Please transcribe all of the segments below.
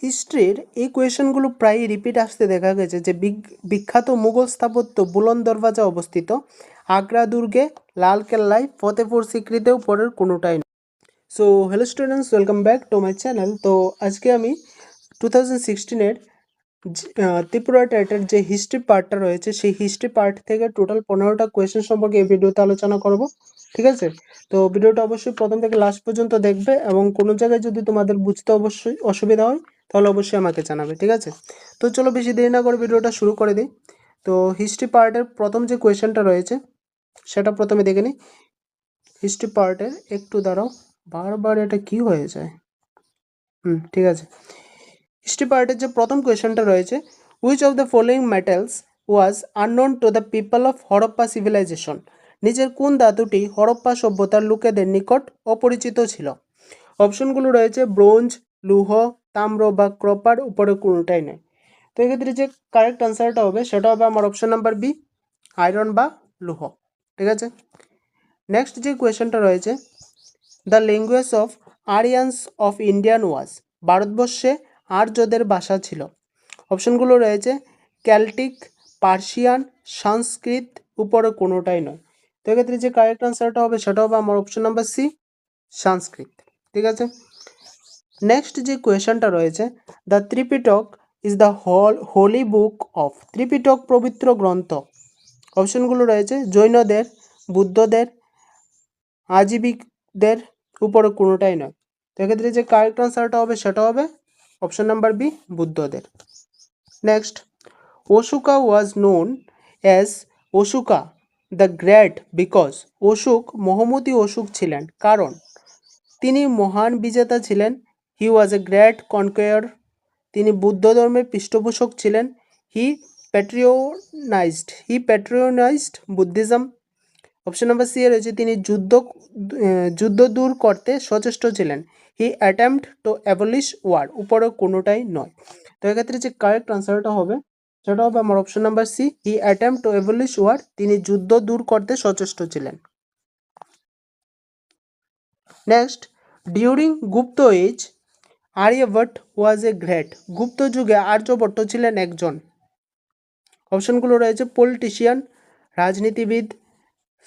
হিস্ট্রির এই কোয়েশনগুলো প্রায়ই রিপিট আসতে দেখা গেছে যে বিখ্যাত মুঘল স্থাপত্য বুলন্দ দরওয়াজা অবস্থিত আগ্রা দুর্গে, লাল কেল্লায়, ফতেপুর সিক্রিতেও পরের কোনোটাই না। So hello students, welcome back to my channel. তো আজকে আমি 2016-এর ত্রিপুরা টেটের যে হিস্ট্রি পার্টটা রয়েছে সেই হিস্ট্রি পার্ট থেকে টোটাল 15টা কোয়েশ্চেন সম্পর্কে এই ভিডিওতে আলোচনা করব। ঠিক আছে, তো ভিডিওটা অবশ্যই প্রথম থেকে লাস্ট পর্যন্ত দেখবে এবং কোনো জায়গায় যদি তোমাদের বুঝতে অবশ্যই অসুবিধা হয় তাহলে অবশ্যই আমাকে জানাবে। ঠিক আছে, তো চলো বেশি দেরি না করে ভিডিওটা শুরু করে দিই। তো হিস্ট্রি পার্টের প্রথম যে কোয়েশ্চেনটা রয়েছে সেটা প্রথমে দেখে নিই। হিস্ট্রি পার্টের একটু দাঁড়াও, বারবার এটা কি হয়ে যায়। ঠিক আছে, হিস্ট্রি পার্টের যে প্রথম কোয়েশ্চেনটা রয়েছে, which of the following metals was unknown to the people of Harappa civilisation? নিচের কোন ধাতুটি হরপ্পা সভ্যতার লোকেদের নিকট অপরিচিত ছিল? অপশনগুলো রয়েছে ব্রোঞ্জ, লৌহ, তাম্র বা ক্রপার, উপরে কোনোটাই নেই। তো এক্ষেত্রে যে কারেক্ট আনসারটা হবে সেটা হবে আমার অপশন নাম্বার বি, আয়রন বা লৌহ। ঠিক আছে, নেক্সট যে কোয়েশ্চেনটা রয়েছে, the language of Aryans of Indian was? ভারতবর্ষে আর্যদের ভাষা ছিল। অপশনগুলো রয়েছে ক্যালটিক, পার্সিয়ান, সংস্কৃত, উপরে কোনোটাই নয়। তো এক্ষেত্রে যে কারেক্ট আনসারটা হবে সেটা হবে আমার অপশন নাম্বার সি, সংস্কৃত। ঠিক আছে, নেক্সট যে কোয়েশনটা রয়েছে, the Tripitaka is the Holi book of? Tripitaka পবিত্র গ্রন্থ। অপশনগুলো রয়েছে জৈনদের, বুদ্ধদের, আজীবিকদের, উপরে কোনোটাই নয়। তো এক্ষেত্রে যে কারেক্ট আনসারটা হবে সেটা হবে অপশন নাম্বার বি, বুদ্ধদের। Next, Ashoka was known as Ashoka the great because? Ashok মহমতি অশোক ছিলেন কারণ তিনি মহান বিজেতা ছিলেন। He was a great conqueror. তিনি বুদ্ধ ধর্মের পৃষ্ঠপোষক ছিলেন। He patronized Buddhism. Option number C এ রয়েছে তিনি যুদ্ধ দূর করতে সচেষ্ট ছিলেন। He attempt to abolish war, উপরে কোনোটাই নয়। তো এক্ষেত্রে যে কারেক্ট আনসারটা হবে সেটা হবে আমার option number C, he attempt to abolish war. তিনি যুদ্ধ দূর করতে সচেষ্ট ছিলেন। Next, during Gupta age Aryabhatta was a great? Gupta যুগে আর্যভট্ট ছিলেন একজন। অপশনগুলো রয়েছে পলিটিশিয়ান, রাজনীতিবিদ,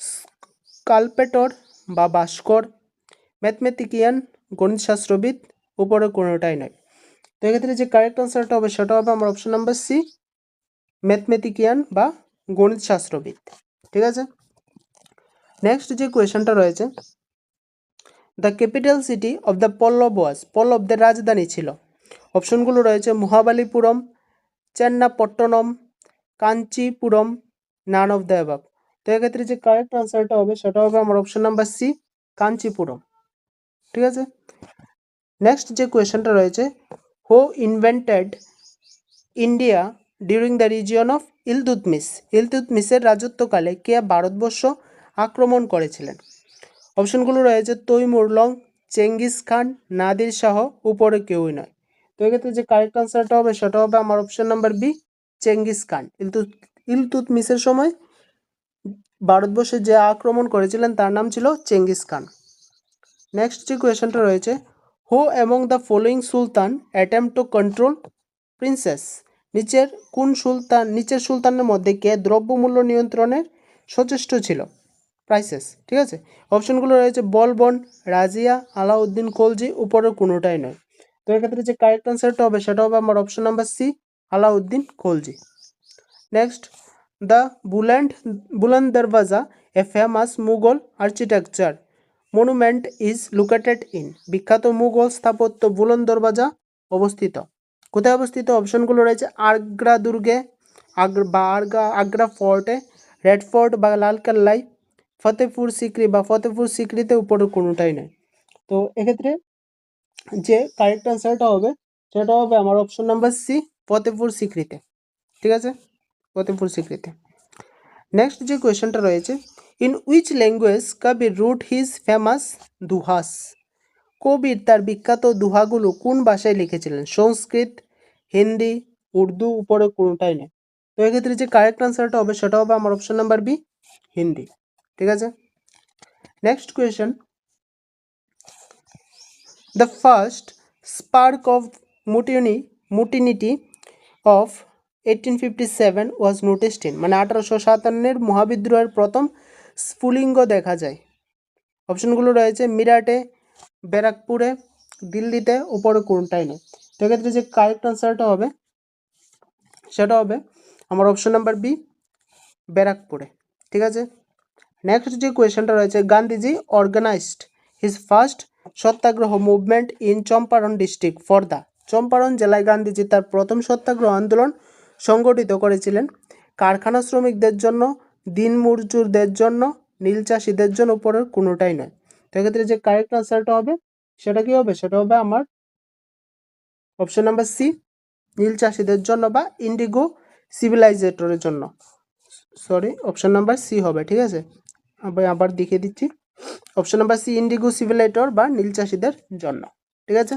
স্কাল্পেটর বা ভাস্কর, ম্যাথমেটিকিয়ান, গণিতশাস্ত্রবিদ, উপরে কোনোটাই নয়। তো এক্ষেত্রে যে কারেক্ট আনসারটা হবে সেটা হবে আমার অপশন নাম্বার সি, ম্যাথমেটিকিয়ান বা গণিতশাস্ত্রবিদ। ঠিক আছে, নেক্সট যে কোয়েশনটা রয়েছে, the capital city of the Pallava was? পল্লবদের রাজধানী ছিল। অপশনগুলো রয়েছে Mahabalipuram, Chennapatnam, Kanchipuram, none of the above. তো এক্ষেত্রে যে কারেক্ট আনসারটা হবে সেটা হবে আমার অপশন নাম্বার সি, কাঞ্চিপুরম। ঠিক আছে, নেক্সট যে কোয়েশনটা রয়েছে, who invented India during the region of Iltutmish? ইলতুৎমিশের রাজত্বকালে কে ভারতবর্ষ আক্রমণ করেছিলেন? অপশনগুলো রয়েছে Timur Lang, Genghis Khan, Nadir Shah, উপরে কেউই নয়। তো এক্ষেত্রে যে কারেক্ট আনসারটা হবে সেটা হবে আমার option number B, Genghis Khan. ইলতুৎমিশের সময় ভারতবর্ষে যে আক্রমণ করেছিলেন তার নাম ছিল চেঙ্গিস খান। নেক্সট যে কোয়েশনটা রয়েছে, হু among the following Sultan attempt to control princess? নিচের সুলতানের মধ্যে কে দ্রব্যমূল্য নিয়ন্ত্রণের সচেষ্ট ছিল? প্রাইসেস। ঠিক আছে, অপশনগুলো রয়েছে বলবন, রাজিয়া, আলাউদ্দিন খলজি, উপরের কোনোটাই নয়। তো এক্ষেত্রে যে কারেক্ট আনসারটা হবে সেটা হবে আমার option number C, Alauddin Khalji. Next, the Buland Darwaza a famous Mughal architecture monument is located in? বিখ্যাত মুঘল স্থাপত্য বুলন্দ দরওয়াজা অবস্থিত কোথায় অবস্থিত? অপশনগুলো রয়েছে আগ্রা দুর্গে, আগ্রা ফোর্টে, রেড ফোর্ট বা লাল কেল্লায়, ফতেপুর সিক্রি বা ফতেপুর সিক্রিতে, উপরে কোনোটাই নয়। তো এক্ষেত্রে যে কারেক্ট আনসারটা হবে সেটা হবে আমার অপশন নাম্বার সি, ফতেপুর সিক্রিতে। ঠিক আছে, ফতেপুর সিক্রিতে। নেক্সট যে কোয়েশ্চেনটা রয়েছে, in which language Kabir wrote his famous dohas? Kabir তার বিখ্যাত দুহাগুলো কোন ভাষায় লিখেছিলেন? সংস্কৃত, হিন্দি, উর্দু, উপরে কোনোটাই নেই। তো এক্ষেত্রে যে কারেক্ট আনসারটা হবে সেটা হবে আমার অপশন নাম্বার বি, হিন্দি। ঠিক আছে, next question, the first spark of mutiny of 1857 was noticed in, মানে 1857 মহাবিদ্রোহের প্রথম স্ফুলিঙ্গ দেখা যায়। অপশনগুলো রয়েছে মিরাটে, ব্যারাকপুরে, দিল্লিতে, উপরে কোনটাই নেই। তো এক্ষেত্রে যে কারেক্ট আনসারটা হবে সেটা হবে আমার অপশন নাম্বার বি, ব্যারাকপুরে। ঠিক আছে, নেক্সট যে কোয়েশ্চেনটা রয়েছে, Gandhiji organised his first satyagraha movement in Champaran district for the, Champaran জেলায় গান্ধীজি তার প্রথম সত্যাগ্রহ আন্দোলন সংগঠিত করেছিলেন কারখানা শ্রমিকদের জন্য, দিনমজুরদের জন্য, নীল চাষিদের জন্য, উপরের কোনোটাই নয়। তো এক্ষেত্রে যে কারেক্ট আনসারটা হবে সেটা কি হবে, সেটা হবে আমার অপশন নাম্বার সি, নীল চাষিদের জন্য বা ইন্ডিগো সিভিলাইজেটরের জন্য। সরি, অপশন নাম্বার সি হবে। ঠিক আছে, আমি আবার দেখিয়ে দিচ্ছি, অপশন নাম্বার সি, ইন্ডিগো সিভিলাইটর বা নীল চাষিদের জন্য। ঠিক আছে,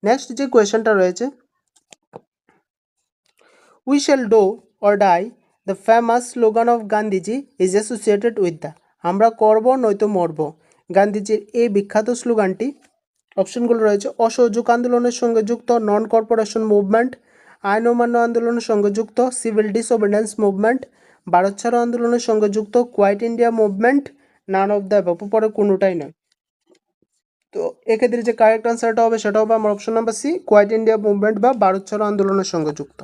নেক্সট যে কোয়েশ্চেনটা রয়েছে, we shall do or die, the famous slogan of Gandhiji is associated with the, আমরা করব নয়তো মরব, গান্ধীজির এই বিখ্যাত স্লোগানটি, অপশনগুলো রয়েছে অসহযোগ আন্দোলনের সঙ্গে যুক্ত, নন কর্পোরেশন মুভমেন্ট, আইন অমান্য আন্দোলনের সঙ্গে যুক্ত, সিভিল ডিসঅবিডিয়েন্স মুভমেন্ট, ভারত ছাড়ো আন্দোলনের সঙ্গে যুক্ত, quit India movement, none of the above, পরে কোনোটাই নয়। তো এক্ষেত্রে যে কারেক্ট আনসারটা হবে সেটা হবে আমার option number C, quit India movement বা ভারত ছাড়ো আন্দোলনের সঙ্গে যুক্ত।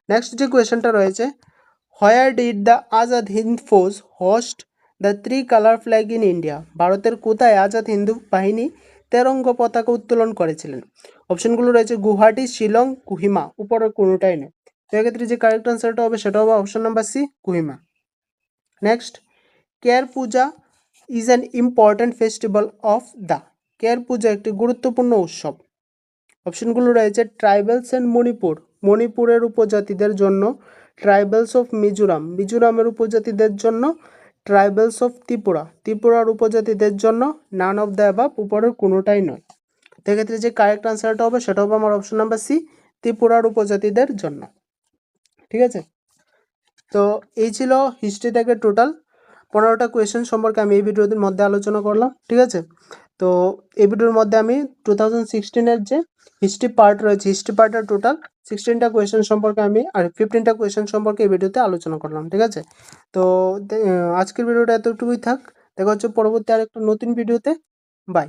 নেক্সট যে কোয়েশ্চেনটা রয়েছে, where did the Azad Hind Fauj host the 3 colour flag in India, ভারতের কোথায় আজাদ হিন্দু বাহিনী তেরঙ্গ পতাকা উত্তোলন করেছিলেন? অপশনগুলো রয়েছে গুয়াহাটি, শিলং, কোহিমা, উপরের কোনোটাই নয়। তো এক্ষেত্রে যে কারেক্ট আনসারটা হবে সেটা হবে option number C, Kohima. Next, Ker Puja is an important festival of the, Ker Puja একটি গুরুত্বপূর্ণ উৎসব। অপশনগুলো রয়েছে ট্রাইবেলস অ্যান্ড মণিপুর, মণিপুরের উপজাতিদের জন্য, ট্রাইবেলস অফ মিজোরাম, মিজোরামের উপজাতিদের জন্য, ট্রাইবেলস অফ ত্রিপুরা, ত্রিপুরার উপজাতিদের জন্য, নান অফ দ্য অ্যাবাভ, উপরের কোনোটাই নয়। সেক্ষেত্রে যে কারেক্ট আনসারটা হবে সেটা হবে আমার অপশন নাম্বার সি, ত্রিপুরার উপজাতিদের জন্য। ঠিক আছে, তো এই ছিল হিস্ট্রি থেকে টোটাল 15টা কোয়েশ্চেন সম্পর্কে আমি এই ভিডিওর মধ্যে আলোচনা করলাম। ঠিক আছে, তো এই ভিডিওর মধ্যে আমি 2016-এর যে হিস্ট্রি পার্ট রয়েছে, হিস্ট্রি পার্টের টোটাল 16টা কোয়েশ্চেন সম্পর্কে আমি আর 15টা কোয়েশ্চেন সম্পর্কে এই ভিডিওতে আলোচনা করলাম। ঠিক আছে, তো আজকের ভিডিওটা এতটুকুই থাক, দেখা হচ্ছে পরবর্তী আরেকটা নতুন ভিডিওতে। বাই।